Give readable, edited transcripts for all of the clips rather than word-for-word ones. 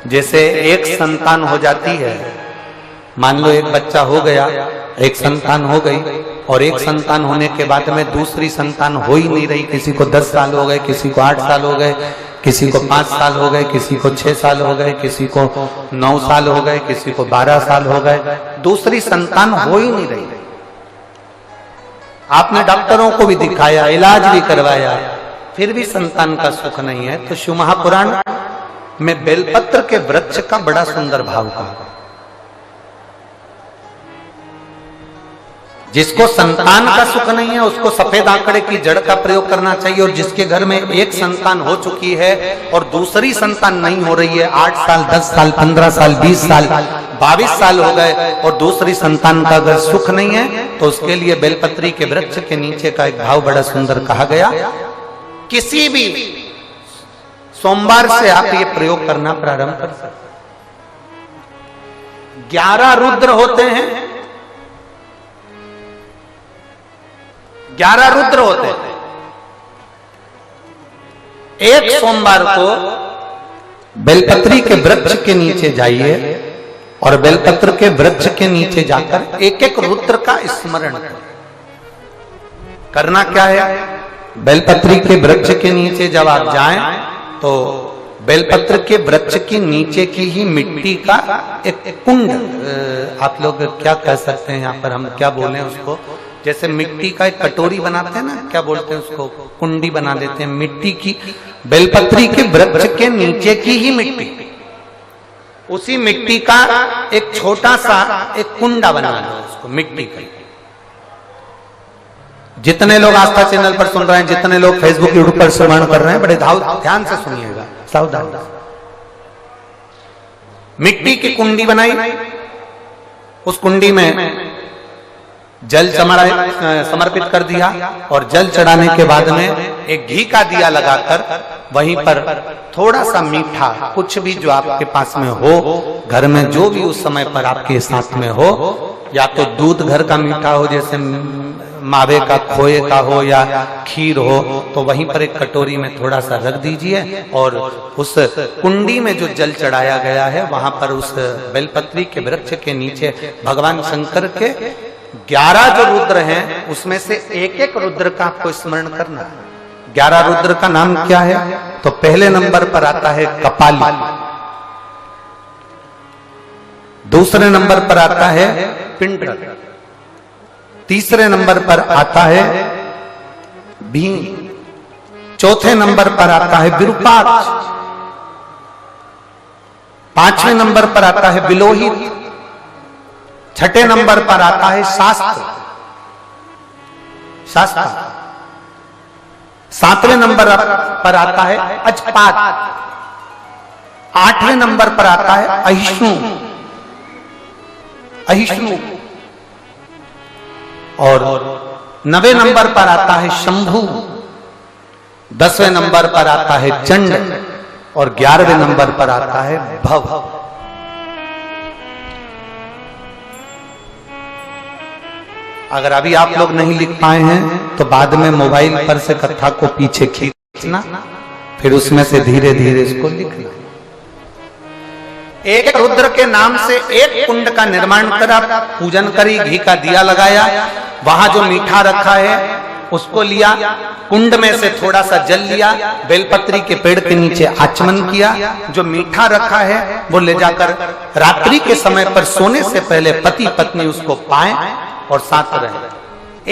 जैसे एक संतान हो जाती है, मान लो एक बच्चा हो गया, एक संतान हो गई, और एक संतान होने के बाद में दूसरी संतान हो ही नहीं रही। किसी को 10 साल हो गए, किसी को 8 साल हो गए, किसी को 5 साल हो गए, किसी को 6 साल हो गए, किसी को 9 साल हो गए, किसी को 12 साल हो गए, दूसरी संतान हो ही नहीं रही। आपने डॉक्टरों को भी दिखाया, इलाज भी करवाया, फिर भी संतान का सुख नहीं है। तो शिव महापुराण में बेलपत्र के वृक्ष का बड़ा सुंदर भाव कहा। जिसको संतान का सुख नहीं है उसको सफेद आंकड़े की जड़ का प्रयोग करना चाहिए, और जिसके घर में एक संतान हो चुकी है और दूसरी संतान नहीं हो रही है, 8 साल, 10 साल, 15 साल, 20 साल, 22 साल हो गए और दूसरी संतान का अगर सुख नहीं है, तो उसके लिए बेलपत्री के वृक्ष के नीचे का एक भाव बड़ा सुंदर कहा गया। किसी भी सोमवार से आप ये प्रयोग करना प्रारंभ कर सकते। 11 रुद्र होते हैं, 11 रुद्र होते हैं। एक सोमवार को बेलपत्री के वृक्ष के नीचे जाइए और बेलपत्र के वृक्ष के नीचे जाकर एक एक रुद्र का स्मरण करें। करना क्या है? बेलपत्री के वृक्ष के नीचे जब आप जाएं तो बेलपत्र के वृक्ष के नीचे की ही मिट्टी का एक कुंड, आप लोग क्या कह सकते हैं, यहाँ पर हम क्या बोले उसको, जैसे मिट्टी का एक कटोरी बनाते हैं ना, क्या बोलते हैं उसको, कुंडी बना देते हैं मिट्टी की। बेलपत्री के वृक्ष के नीचे की ही मिट्टी, उसी मिट्टी का एक छोटा सा एक कुंडा बना दो उसको मिट्टी का। जितने लोग आस्था चैनल पर सुन रहे हैं, जितने लोग फेसबुक यूट्यूब पर श्रवण कर रहे हैं, बड़े ध्यान से सुनिएगा, सावधान। मिट्टी की कुंडी बनाई, उस कुंडी में जल समर्पित कर दिया, और जल चढ़ाने के बाद में एक घी का दिया लगाकर वहीं पर थोड़ा सा मीठा, कुछ भी जो आपके पास में हो, घर में जो भी उस समय पर आपके साथ में हो, या तो दूध घर का मीठा हो, जैसे मावे का, खोए का हो, या खीर हो, तो वहीं पर एक कटोरी में थोड़ा सा रख दीजिए, और उस कुंडी में जो जल चढ़ाया गया है वहां पर उस बेलपत्री के वृक्ष के नीचे भगवान शंकर के 11 जो रुद्र हैं उसमें से एक एक रुद्र का आपको स्मरण करना है। 11 रुद्र का नाम क्या है? तो पहले नंबर पर आता है कपाली, दूसरे नंबर पर आता है पिंडर, तीसरे नंबर पर आता है भीम, चौथे नंबर पर आता है विरूपाक्ष, 5वें नंबर पर आता है बिलोहित, 6ठे नंबर पर आता है शास्त्र, 7वें नंबर पर आता है अजपात, 8वें नंबर पर आता है अहिष्णु, और 9वें नंबर पर आता है शंभु, 10वें नंबर पर आता है चंड, और 11वें नंबर पर आता है भव। अगर अभी आप लोग नहीं लिख पाए हैं तो बाद में मोबाइल पर से कथा को पीछे खींचना, फिर उसमें से धीरे धीरे इसको लिखना। एक रुद्र के नाम से एक कुंड का निर्माण करा, पूजन करी, घी का दिया लगाया, वहां जो मीठा रखा है उसको लिया, कुंड में से थोड़ा सा जल लिया, बेलपत्री के पेड़ के नीचे आचमन किया, जो मीठा रखा है वो ले जाकर रात्रि के समय पर सोने से पहले पति पत्नी उसको पाएं और साथ रहे।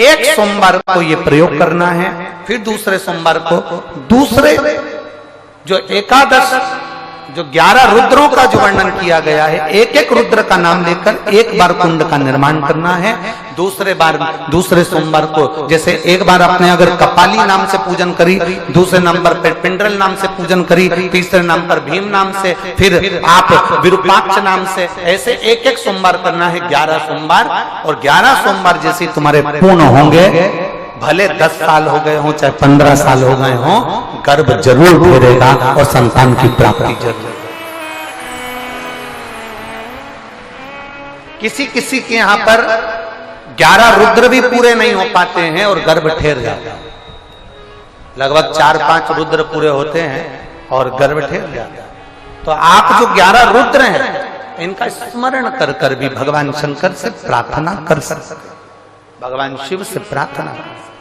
एक सोमवार को ये प्रयोग करना है, फिर दूसरे सोमवार को दूसरे जो एकादश, जो 11 रुद्रों का जो वर्णन किया गया है, एक एक रुद्र का नाम लेकर एक बार कुंड का निर्माण करना है। दूसरे सोमवार को, जैसे एक बार आपने अगर कपाली नाम से पूजन करी, दूसरे नंबर पर पिंडरल नाम से पूजन करी, तीसरे नाम पर भीम नाम से, फिर आप विरूपाक्ष नाम से, ऐसे एक एक सोमवार करना है, 11 सोमवार। और 11 सोमवार जैसे तुम्हारे पूर्ण होंगे, भले 10 साल हो गए हो चाहे 15 साल हो गए हो, गर्भ जरूर घेरेगा और संतान की प्राप्ति जरूर। किसी किसी के यहाँ पर 11 रुद्र भी पूरे नहीं हो पाते हैं और गर्भ ठेर जाता है। लगभग 4-5 रुद्र पूरे होते हैं और गर्भ ठेर जाता है। तो आप जो 11 रुद्र हैं इनका स्मरण कर कर भी भगवान शंकर से प्रार्थना कर सकते, भगवान शिव से प्रार्थना कर सकते।